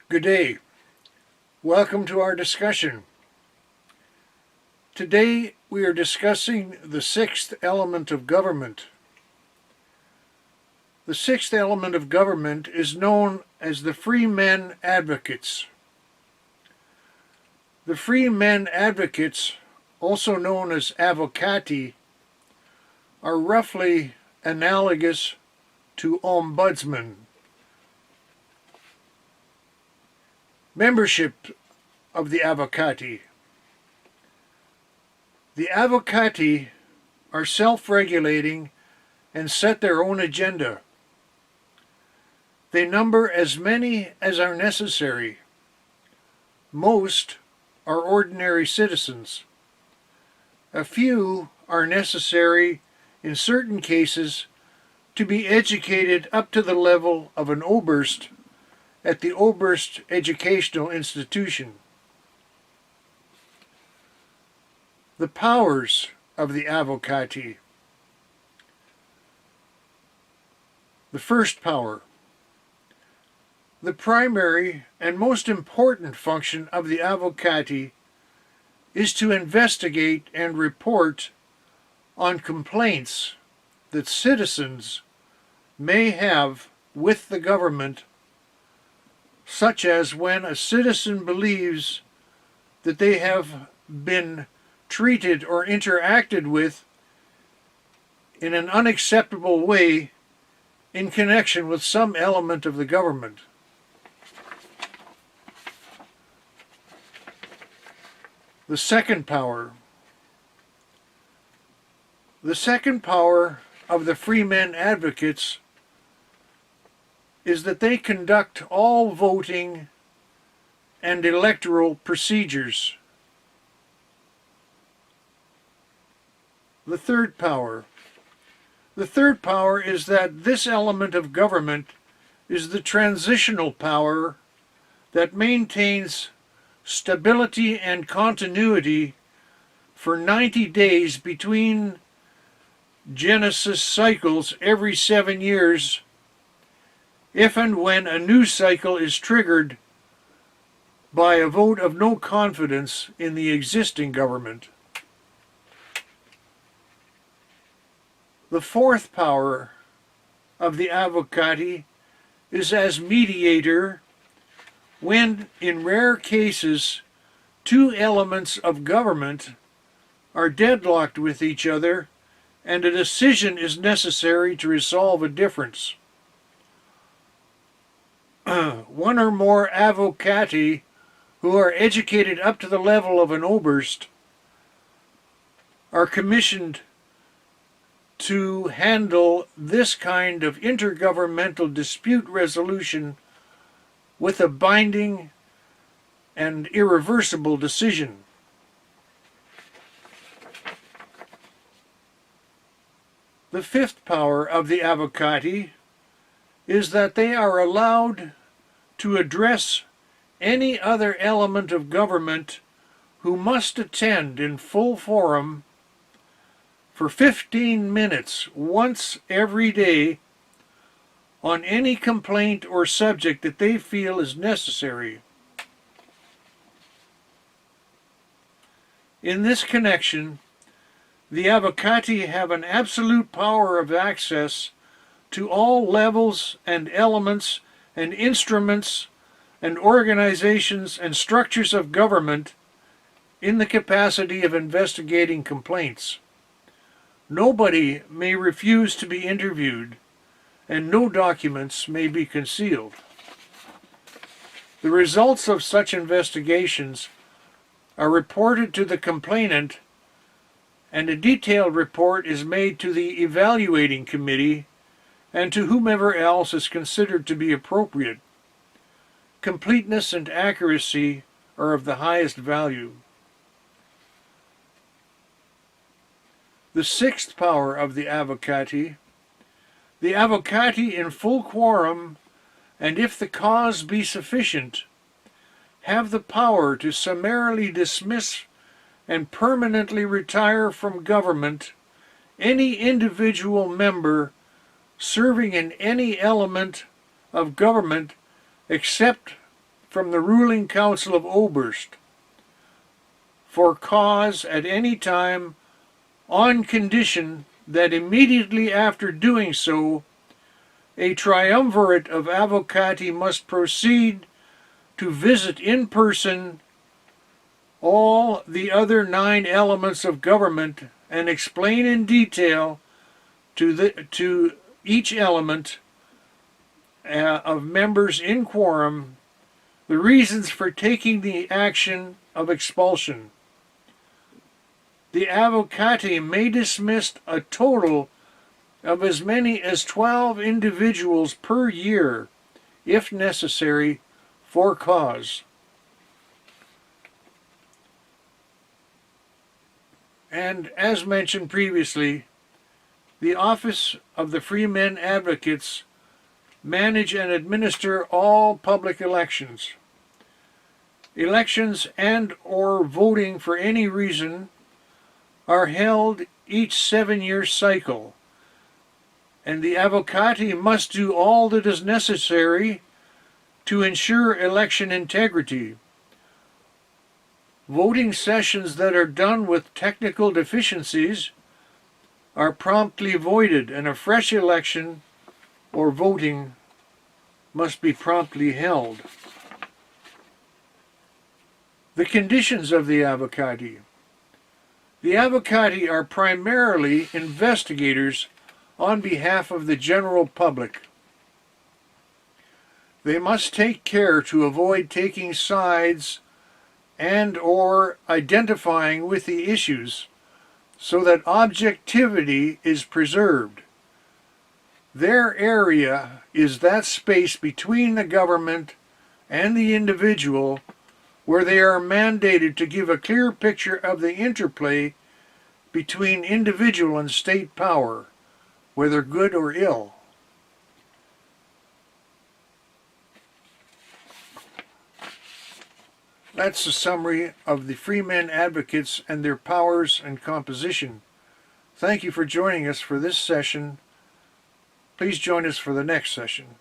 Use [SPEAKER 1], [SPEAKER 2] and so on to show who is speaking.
[SPEAKER 1] Good day. Welcome to our discussion. Today we are discussing the sixth element of government. The sixth element of government is known as the free men advocates. The free men advocates, also known as Avocati, are roughly analogous to ombudsman. Membership of the Avocati. The Avocati are self-regulating and set their own agenda. They number as many as are necessary. Most are ordinary citizens. A few are necessary in certain cases to be educated up to the level of an Oberst at the Oberst educational institution. The powers of the Avocati. The first power. The primary and most important function of the Avocati is to investigate and report on complaints that citizens may have with the government, such as when a citizen believes that they have been treated or interacted with in an unacceptable way in connection with some element of the government. The second power. The second power of the free men advocates is that they conduct all voting and electoral procedures. The third power. The third power is that this element of government is the transitional power that maintains stability and continuity for 90 days between Genesis cycles every 7 years, if and when a new cycle is triggered by a vote of no confidence in the existing government. The fourth power of the Avocati is as mediator when, in rare cases, two elements of government are deadlocked with each other and a decision is necessary to resolve a difference. One or more Avocati who are educated up to the level of an Oberst are commissioned to handle this kind of intergovernmental dispute resolution with a binding and irreversible decision. The fifth power of the Avocati is that they are allowed to address any other element of government who must attend in full forum for 15 minutes once every day on any complaint or subject that they feel is necessary. In this connection, the Avocati have an absolute power of access to all levels and elements and instruments and organizations and structures of government in the capacity of investigating complaints. Nobody may refuse to be interviewed, and no documents may be concealed. The results of such investigations are reported to the complainant, and a detailed report is made to the evaluating committee and to whomever else is considered to be appropriate. Completeness and accuracy are of the highest value. The sixth power of the Avocati. The Avocati in full quorum, and if the cause be sufficient, have the power to summarily dismiss and permanently retire from government any individual member serving in any element of government except from the ruling council of Oberst for cause at any time, on condition that immediately after doing so, a triumvirate of Avocati must proceed to visit in person all the other 9 elements of government and explain in detail to each element of members in quorum the reasons for taking the action of expulsion. The Avocati may dismiss a total of as many as 12 individuals per year, if necessary, for cause. And as mentioned previously, the Office of the Freemen Advocates manage and administer all public elections. Elections and or voting for any reason are held each 7-year cycle, and the Avocati must do all that is necessary to ensure election integrity. Voting sessions that are done with technical deficiencies are promptly voided, and a fresh election or voting must be promptly held. The conditions of the Avocati. The Avocati are primarily investigators on behalf of the general public. They must take care to avoid taking sides and or identifying with the issues so that objectivity is preserved. Their area is that space between the government and the individual where they are mandated to give a clear picture of the interplay between individual and state power, whether good or ill. That's a summary of the Freemen Advocates and their powers and composition. Thank you for joining us for this session. Please join us for the next session.